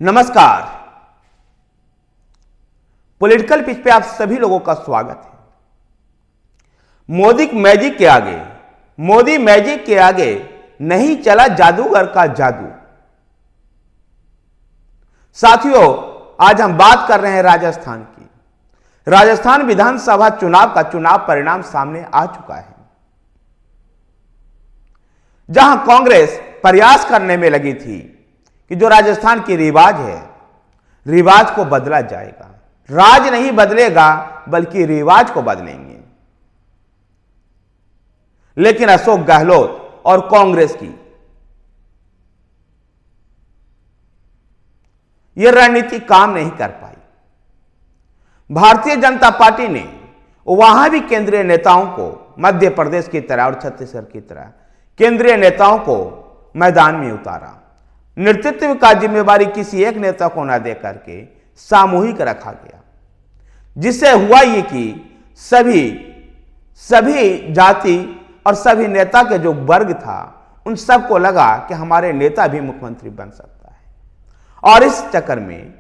नमस्कार। Political pitch पे आप सभी लोगों का स्वागत है। मोदी मैजिक के आगे नहीं चला जादूगर का जादू। साथियों, आज हम बात कर रहे हैं राजस्थान की। राजस्थान विधानसभा चुनाव का चुनाव परिणाम सामने आ चुका है, जहां कांग्रेस प्रयास करने में लगी थी कि जो राजस्थान की रिवाज है, रिवाज को बदला जाएगा। राज नहीं बदलेगा बल्कि रिवाज को बदलेंगे। लेकिन अशोक गहलोत और कांग्रेस की यह रणनीति काम नहीं कर पाई। भारतीय जनता पार्टी ने वहां भी केंद्रीय नेताओं को, मध्य प्रदेश की तरह और छत्तीसगढ़ की तरह केंद्रीय नेताओं को मैदान में उतारा। नेतृत्व का जिम्मेवारी किसी एक नेता को न दे करके सामूहिक रखा गया, जिससे हुआ ये कि सभी जाति और सभी नेता के जो वर्ग था, उन सबको लगा कि हमारे नेता भी मुख्यमंत्री बन सकता है। और इस चक्कर में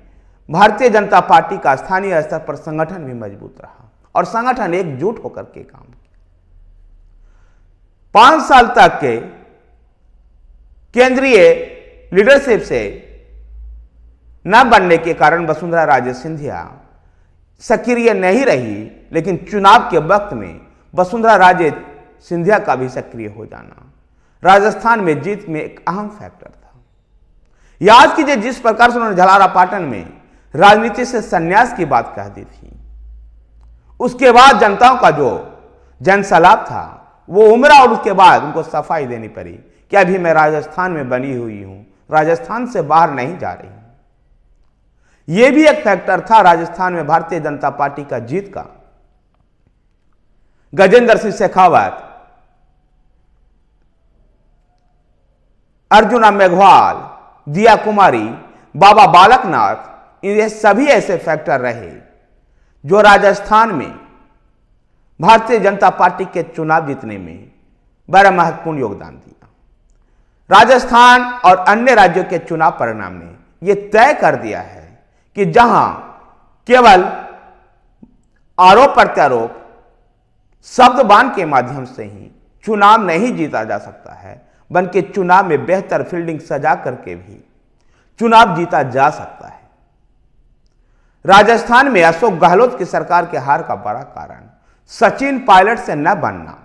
भारतीय जनता पार्टी का स्थानीय स्तर पर संगठन भी मजबूत रहा और संगठन एकजुट होकर के काम किया। 5 साल तक के केंद्रीय लीडरशिप से न बनने के कारण वसुंधरा राजे सिंधिया सक्रिय नहीं रही, लेकिन चुनाव के वक्त में वसुंधरा राजे सिंधिया का भी सक्रिय हो जाना राजस्थान में जीत में एक अहम फैक्टर था। याद कीजिए, जिस प्रकार से उन्होंने झलारा पाटन में राजनीति से संन्यास की बात कह दी थी, उसके बाद जनताओं का जो जनसलाब था वो उमड़ा और उसके बाद उनको सफाई देनी पड़ी कि अभी मैं राजस्थान में बनी हुई हूं, राजस्थान से बाहर नहीं जा रही हूं। यह भी एक फैक्टर था राजस्थान में भारतीय जनता पार्टी का जीत का। गजेंद्र सिंह शेखावत, अर्जुना मेघवाल, दिया कुमारी, बाबा बालकनाथ, ये सभी ऐसे फैक्टर रहे जो राजस्थान में भारतीय जनता पार्टी के चुनाव जीतने में बड़ा महत्वपूर्ण योगदान दिया। राजस्थान और अन्य राज्यों के चुनाव परिणाम ने यह तय कर दिया है कि जहां केवल आरोप प्रत्यारोप शब्दबाण के माध्यम से ही चुनाव नहीं जीता जा सकता है, बल्कि चुनाव में बेहतर फील्डिंग सजा करके भी चुनाव जीता जा सकता है। राजस्थान में अशोक गहलोत की सरकार के हार का बड़ा कारण सचिन पायलट से न बनना।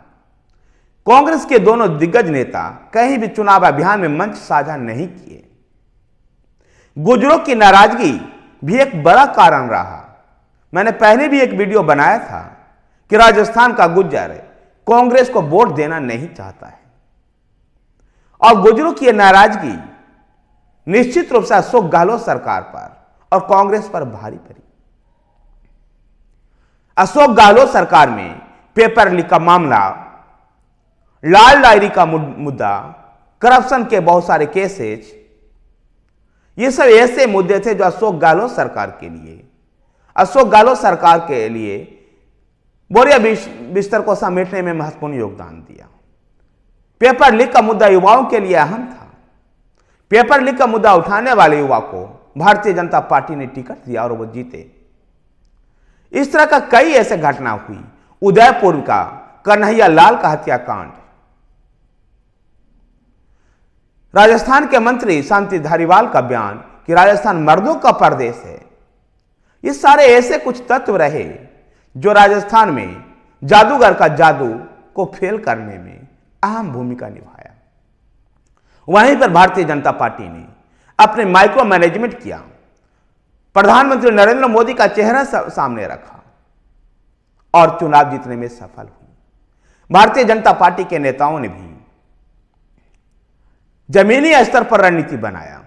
कांग्रेस के दोनों दिग्गज नेता कहीं भी चुनाव अभियान में मंच साझा नहीं किए। गुर्जरों की नाराजगी भी एक बड़ा कारण रहा। मैंने पहले भी एक वीडियो बनाया था कि राजस्थान का गुर्जर कांग्रेस को वोट देना नहीं चाहता है, और गुर्जरों की नाराजगी निश्चित रूप से अशोक गहलोत सरकार पर और कांग्रेस पर भारी पड़ी। अशोक गहलोत सरकार में पेपर लीक का मामला, लाल डायरी का मुद्दा, करप्शन के बहुत सारे केसेज, ये सब ऐसे मुद्दे थे जो अशोक गहलोत सरकार के लिए बोरिया बिस्तर को समेटने में महत्वपूर्ण योगदान दिया। पेपर लीक का मुद्दा युवाओं के लिए अहम था। पेपर लीक का मुद्दा उठाने वाले युवा को भारतीय जनता पार्टी ने टिकट दिया और वो जीते। इस तरह का कई ऐसे घटना हुई। उदयपुर का कन्हैया लाल का हत्याकांड, राजस्थान के मंत्री शांति धारीवाल का बयान कि राजस्थान मर्दों का प्रदेश है, ये सारे ऐसे कुछ तत्व रहे जो राजस्थान में जादूगर का जादू को फेल करने में अहम भूमिका निभाया। वहीं पर भारतीय जनता पार्टी ने अपने माइक्रो मैनेजमेंट किया, प्रधानमंत्री नरेंद्र मोदी का चेहरा सामने रखा और चुनाव जीतने में सफल हुई। भारतीय जनता पार्टी के नेताओं ने भी जमीनी स्तर पर रणनीति बनाया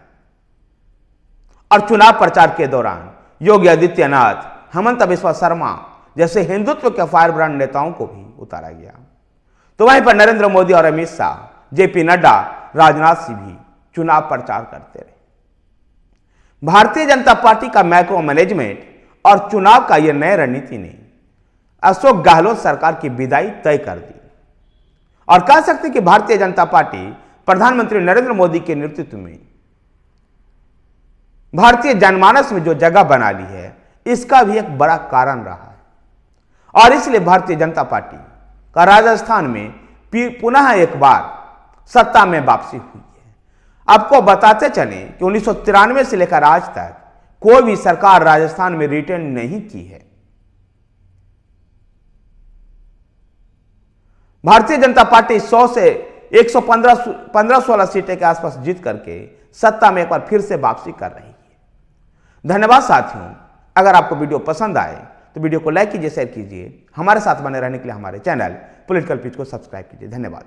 और चुनाव प्रचार के दौरान योगी आदित्यनाथ, हेमंत बिस्वा शर्मा जैसे हिंदुत्व के फायरब्रांड नेताओं को भी उतारा गया। तो वहीं पर नरेंद्र मोदी और अमित शाह, जेपी नड्डा, राजनाथ सिंह भी चुनाव प्रचार करते रहे। भारतीय जनता पार्टी का मैक्रो मैनेजमेंट और चुनाव का यह नई रणनीति ने अशोक गहलोत सरकार की विदाई तय कर दी और कह सकते कि भारतीय जनता पार्टी प्रधानमंत्री नरेंद्र मोदी के नेतृत्व में भारतीय जनमानस में जो जगह बना ली है, इसका भी एक बड़ा कारण रहा है। और इसलिए भारतीय जनता पार्टी का राजस्थान में पुनः एक बार सत्ता में वापसी हुई है। आपको बताते चलें कि 1993 से लेकर आज तक कोई भी सरकार राजस्थान में रिटेन नहीं की है। भारतीय जनता पार्टी 100 से 115-16 सीटें के आसपास जीत करके सत्ता में एक बार फिर से वापसी कर रही है। धन्यवाद साथियों। अगर आपको वीडियो पसंद आए तो वीडियो को लाइक कीजिए, शेयर कीजिए। हमारे साथ बने रहने के लिए हमारे चैनल पॉलिटिकल पिच को सब्सक्राइब कीजिए। धन्यवाद।